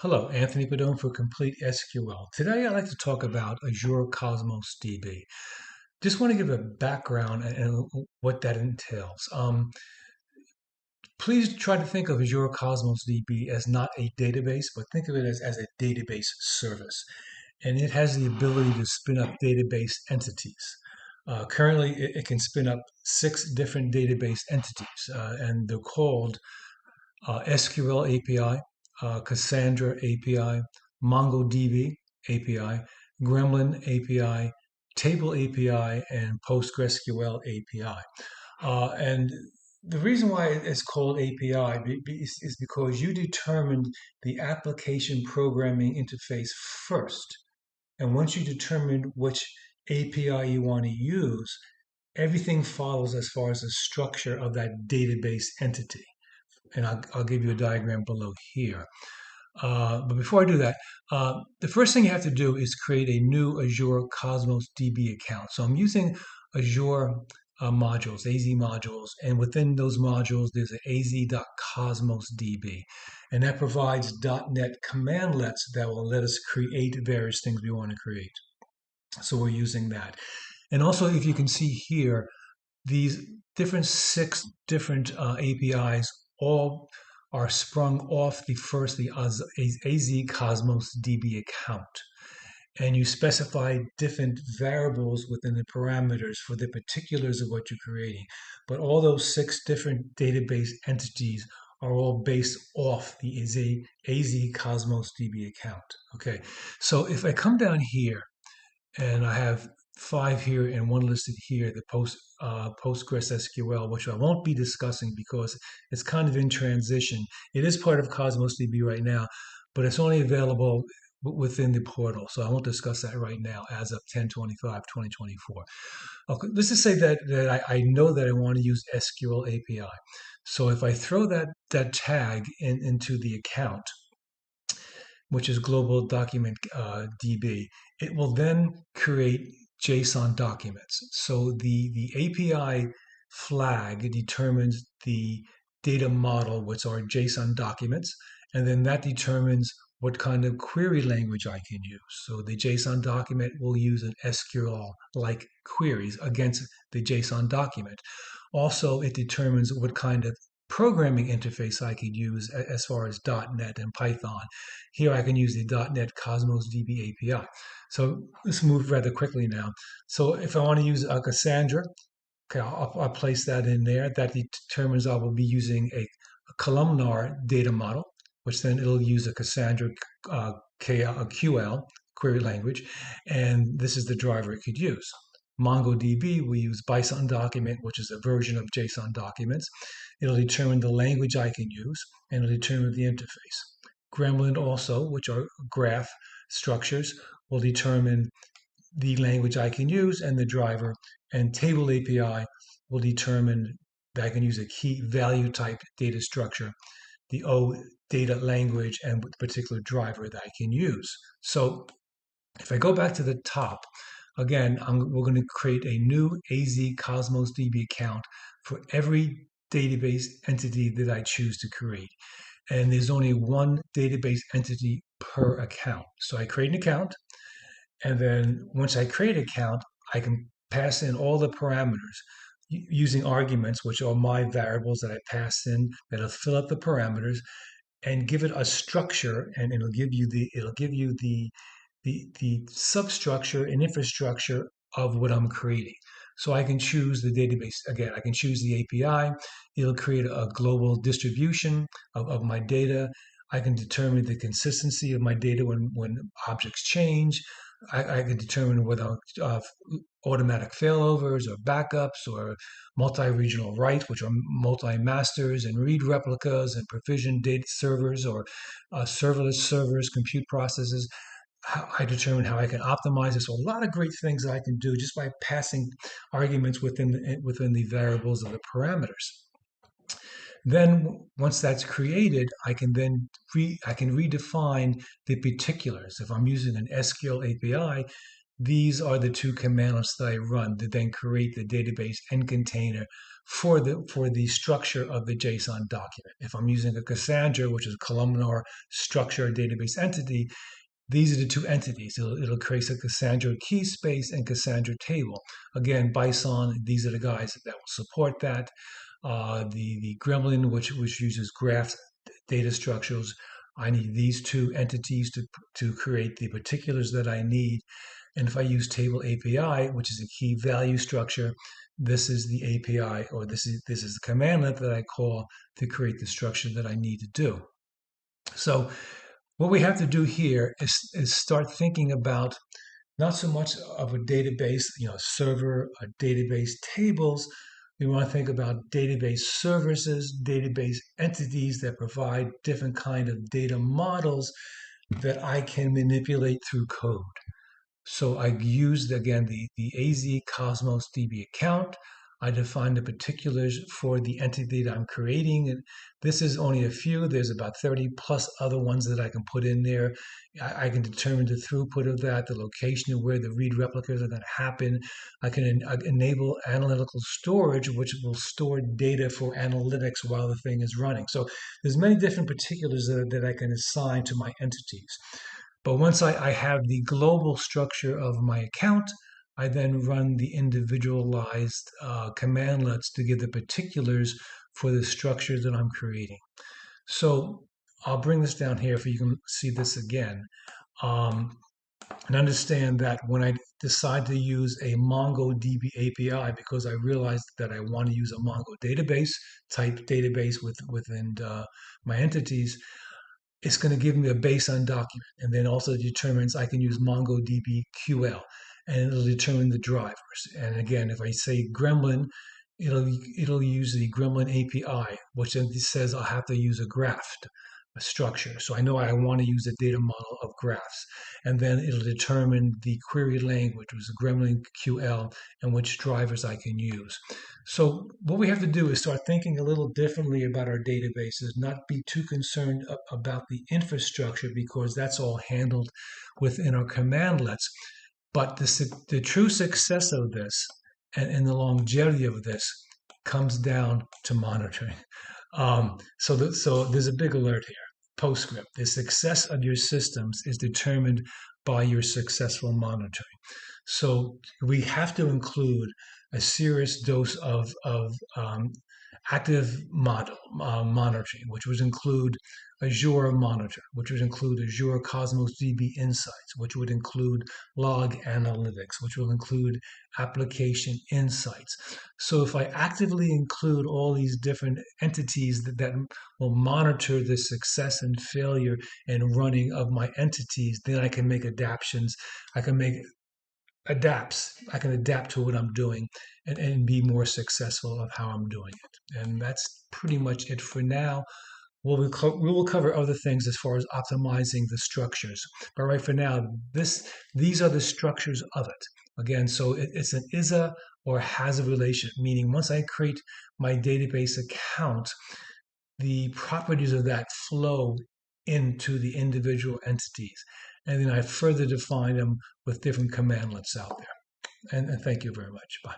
Hello, Anthony Padone for Complete SQL. Today I'd like to talk about Azure Cosmos DB. Just want to give a background and what that entails. Please try to think of Azure Cosmos DB as not a database, but think of it as a database service. And it has the ability to spin up database entities. Currently, it can spin up 6 different database entities, and they're called SQL API, Cassandra API, MongoDB API, Gremlin API, Table API, and PostgreSQL API. And the reason why it's called API is because you determined the application programming interface first. And once you determine which API you want to use, everything follows as far as the structure of that database entity. And I'll give you a diagram below here. But before I do that, the first thing you have to do is create a new Azure Cosmos DB account. So I'm using Azure modules, AZ modules, and within those modules, there's an az.cosmos DB. And that provides .NET commandlets that will let us create various things we want to create. So we're using that. And also, if you can see here, these 6 different APIs all are sprung off the AZ Cosmos DB account. And you specify different variables within the parameters for the particulars of what you're creating. But all those 6 different database entities are all based off the AZ Cosmos DB account. Okay, so if I come down here and I have 5 here and 1 listed here, the PostgreSQL, which I won't be discussing because it's kind of in transition. It is part of Cosmos DB right now, but it's only available within the portal. So I won't discuss that right now as of 10/25/2024. Okay, let's just say that I know that I want to use SQL API. So if I throw that tag into the account, which is global document DB, it will then create JSON documents. So the API flag determines the data model, which are JSON documents, and then that determines what kind of query language I can use. So the JSON document will use an SQL-like queries against the JSON document. Also, it determines what kind of programming interface I could use as far as .NET and Python. Here I can use the .NET Cosmos DB API. So let's move rather quickly now. So if I want to use Cassandra, okay, I'll place that in there. That determines I will be using a columnar data model, which then it'll use a Cassandra QL query language, and this is the driver it could use. MongoDB, we use Bison document, which is a version of JSON documents. It'll determine the language I can use, and it'll determine the interface. Gremlin also, which are graph structures, will determine the language I can use and the driver. And Table API will determine that I can use a key value type data structure, the O data language, and the particular driver that I can use. So if I go back to the top, again, we're going to create a new AZ Cosmos DB account for every database entity that I choose to create. And there's only one database entity per account. So I create an account, and then once I create an account, I can pass in all the parameters using arguments, which are my variables that I pass in that'll fill up the parameters and give it a structure, and it'll give you the substructure and infrastructure of what I'm creating. So I can choose the database. Again, I can choose the API. It'll create a global distribution of my data. I can determine the consistency of my data when objects change. I can determine whether automatic failovers or backups or multi-regional writes, which are multi-masters, and read replicas and provision data servers or serverless servers, compute processes. I determine how I can optimize it. So a lot of great things that I can do just by passing arguments within the variables of the parameters. Then once that's created, I can redefine the particulars. If I'm using an SQL API, these are the two commandlets that I run to then create the database and container for the structure of the JSON document. If I'm using a Cassandra, which is a columnar structure database entity, these are the two entities. It'll create a Cassandra key space and Cassandra table. Again, Bison, these are the guys that will support that. The Gremlin, which uses graph data structures, I need these two entities to create the particulars that I need. And if I use table API, which is a key value structure, this is the API, or this is the commandlet that I call to create the structure that I need to do. So what we have to do here is start thinking about not so much of a database, server, a database tables. We want to think about database services, database entities that provide different kind of data models that I can manipulate through code. So I used, again, the Azure Cosmos DB account. I defined the particulars for the entity that I'm creating. And this is only a few. There's about 30 plus other ones that I can put in there. I can determine the throughput of that, the location of where the read replicas are going to happen. I can enable analytical storage, which will store data for analytics while the thing is running. So there's many different particulars that I can assign to my entities. But once I have the global structure of my account, I then run the individualized commandlets to give the particulars for the structure that I'm creating. So I'll bring this down here so you can see this again. And understand that when I decide to use a MongoDB API, because I realized that I want to use a Mongo database, type database within my entities, it's going to give me a JSON document, and then also determines I can use MongoDB QL, and it'll determine the drivers. And again, if I say Gremlin, it'll use the Gremlin API, which then says I'll have to use a structure. So I know I want to use a data model of graphs, and then it'll determine the query language, which is Gremlin QL, and which drivers I can use. So what we have to do is start thinking a little differently about our databases, not be too concerned about the infrastructure because that's all handled within our commandlets. But the true success of this and the longevity of this comes down to monitoring. So there's a big alert here. Postscript. The success of your systems is determined by your successful monitoring. So we have to include a serious dose of active monitoring, which would include Azure Monitor, which would include Azure Cosmos DB Insights, which would include log analytics, which will include application insights. So if I actively include all these different entities that will monitor the success and failure and running of my entities, then I can make adaptations. I can adapt to what I'm doing and be more successful of how I'm doing it. And that's pretty much it for now. We will cover other things as far as optimizing the structures. But right for now, these are the structures of it. Again, so it's an ISA or has a relation, meaning once I create my database account, the properties of that flow into the individual entities. And then I further define them with different commandlets out there. And thank you very much. Bye.